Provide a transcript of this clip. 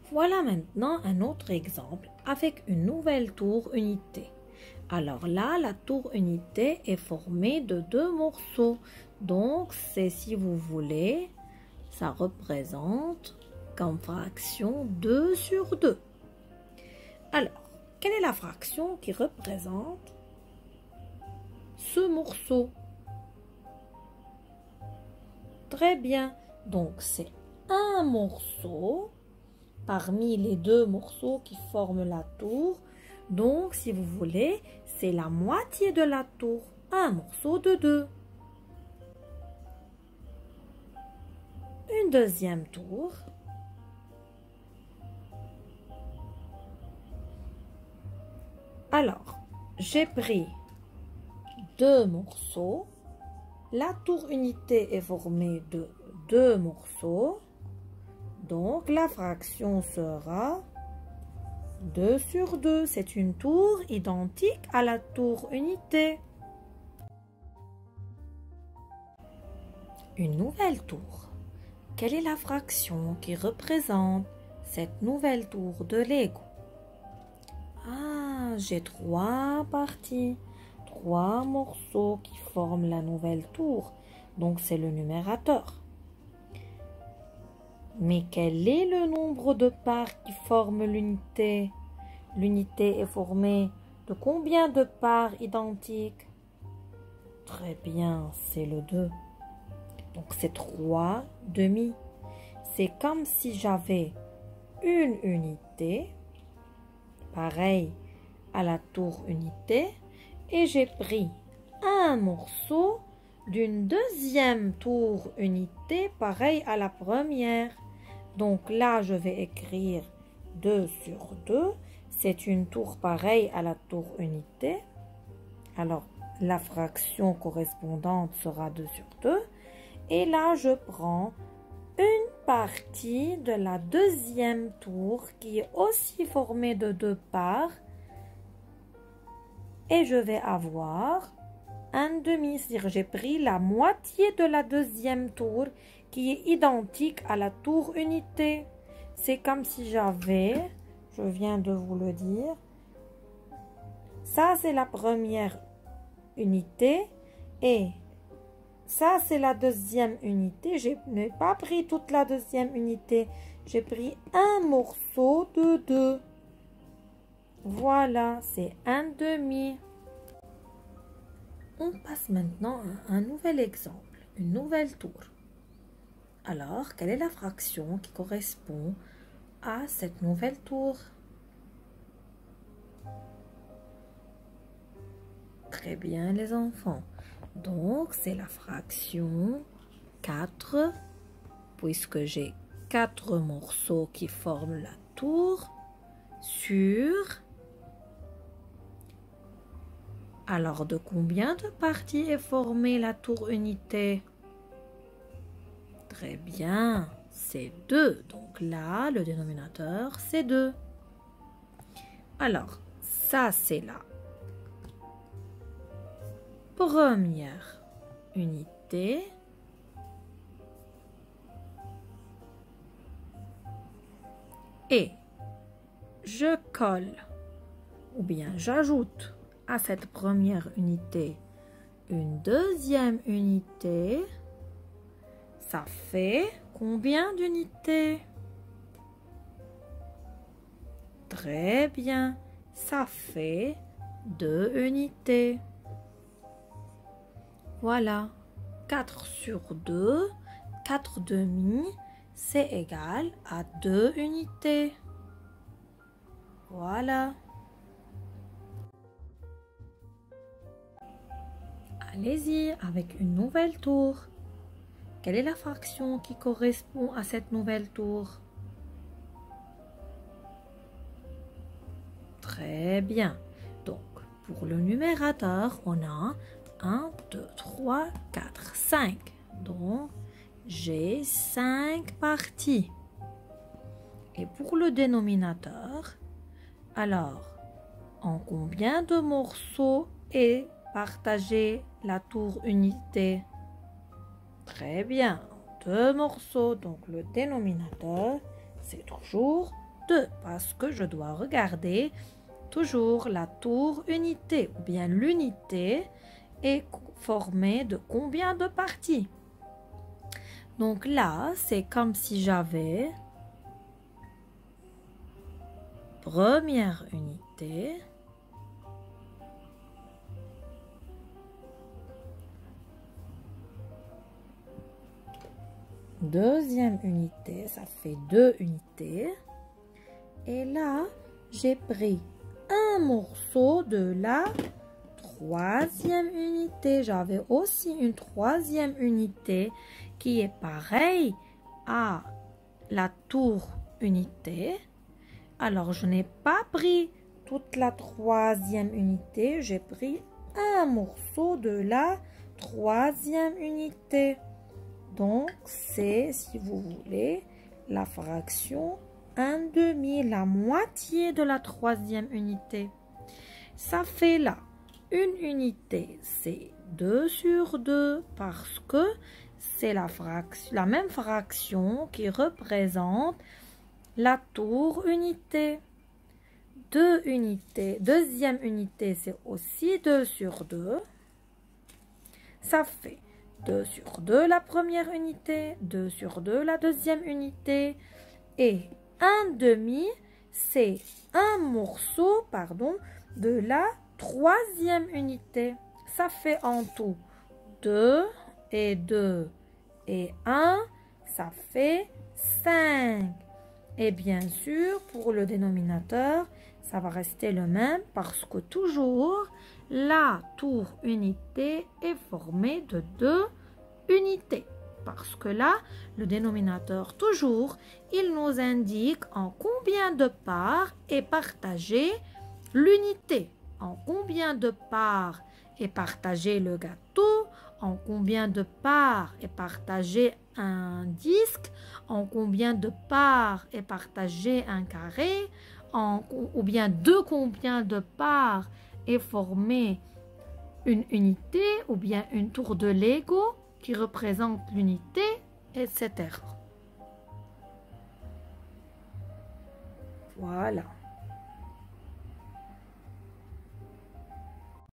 Voilà maintenant un autre exemple avec une nouvelle tour unité. Alors là, la tour unité est formée de deux morceaux. Donc, c'est, si vous voulez, ça représente comme fraction 2 sur 2. Alors, quelle est la fraction qui représente ce morceau? Très bien. Donc, c'est un morceau parmi les deux morceaux qui forment la tour. Donc, si vous voulez, c'est la moitié de la tour, un morceau de 2. Une deuxième tour. Alors, j'ai pris deux morceaux. La tour unité est formée de deux morceaux. Donc, la fraction sera 2 sur 2. C'est une tour identique à la tour unité. Une nouvelle tour. Quelle est la fraction qui représente cette nouvelle tour de Lego? Ah, j'ai 3 parties, 3 morceaux qui forment la nouvelle tour. Donc, c'est le numérateur. Mais quel est le nombre de parts qui forment l'unité? L'unité est formée de combien de parts identiques? Très bien, c'est le 2. Donc c'est 3 demi. C'est comme si j'avais une unité, pareil à la tour unité, et j'ai pris un morceau d'une deuxième tour unité, pareil à la première. Donc là, je vais écrire 2 sur 2. C'est une tour pareille à la tour unité. Alors, la fraction correspondante sera 2 sur 2. Et là, je prends une partie de la deuxième tour qui est aussi formée de 2 parts. Et je vais avoir un demi, c'est-à-dire j'ai pris la moitié de la deuxième tour qui est identique à la tour unité. C'est comme si j'avais, je viens de vous le dire, ça c'est la première unité et ça c'est la deuxième unité. Je n'ai pas pris toute la deuxième unité, j'ai pris un morceau de 2. Voilà, c'est un demi. On passe maintenant à un nouvel exemple, une nouvelle tour. Alors, quelle est la fraction qui correspond à cette nouvelle tour? Très bien les enfants. Donc, c'est la fraction 4, puisque j'ai 4 morceaux qui forment la tour, sur... Alors, de combien de parties est formée la tour unité? Très bien, c'est 2. Donc là, le dénominateur, c'est 2. Alors, ça, c'est la première unité. Et je colle, ou bien j'ajoute à cette première unité une deuxième unité. Ça fait combien d'unités? Très bien, ça fait 2 unités. Voilà, 4 sur 2, 4 demi, c'est égal à 2 unités. Voilà. Allez-y avec une nouvelle tour. Quelle est la fraction qui correspond à cette nouvelle tour? Très bien. Donc, pour le numérateur, on a 1, 2, 3, 4, 5. Donc, j'ai 5 parties. Et pour le dénominateur, alors, en combien de morceaux est partagée la tour unité? Très bien, 2 morceaux. Donc le dénominateur, c'est toujours 2 parce que je dois regarder toujours la tour unité ou bien l'unité est formée de combien de parties? Donc là, c'est comme si j'avais première unité, deuxième unité, ça fait 2 unités. Et là, j'ai pris un morceau de la troisième unité. J'avais aussi une troisième unité qui est pareille à la tour unité. Alors, je n'ai pas pris toute la troisième unité. J'ai pris un morceau de la troisième unité. Donc, c'est, si vous voulez, la fraction 1/2, la moitié de la troisième unité. Ça fait là, une unité, c'est 2 sur 2 parce que c'est la même fraction qui représente la tour unité. 2 unités, deuxième unité, c'est aussi 2 sur 2. Ça fait 2 sur 2 la première unité, 2 sur 2 la deuxième unité. Et 1/2, c'est un morceau, de la troisième unité. Ça fait en tout 2 et 2 et 1, ça fait 5. Et bien sûr, pour le dénominateur, ça va rester le même parce que toujours, la tour unité est formée de 2 unités. Parce que là, le dénominateur, toujours, il nous indique en combien de parts est partagée l'unité. En combien de parts est partagé le gâteau, en combien de parts est partagé un disque, en combien de parts est partagé un carré, ou bien de combien de parts est formée une unité, ou bien une tour de Lego qui représente l'unité, etc. Voilà.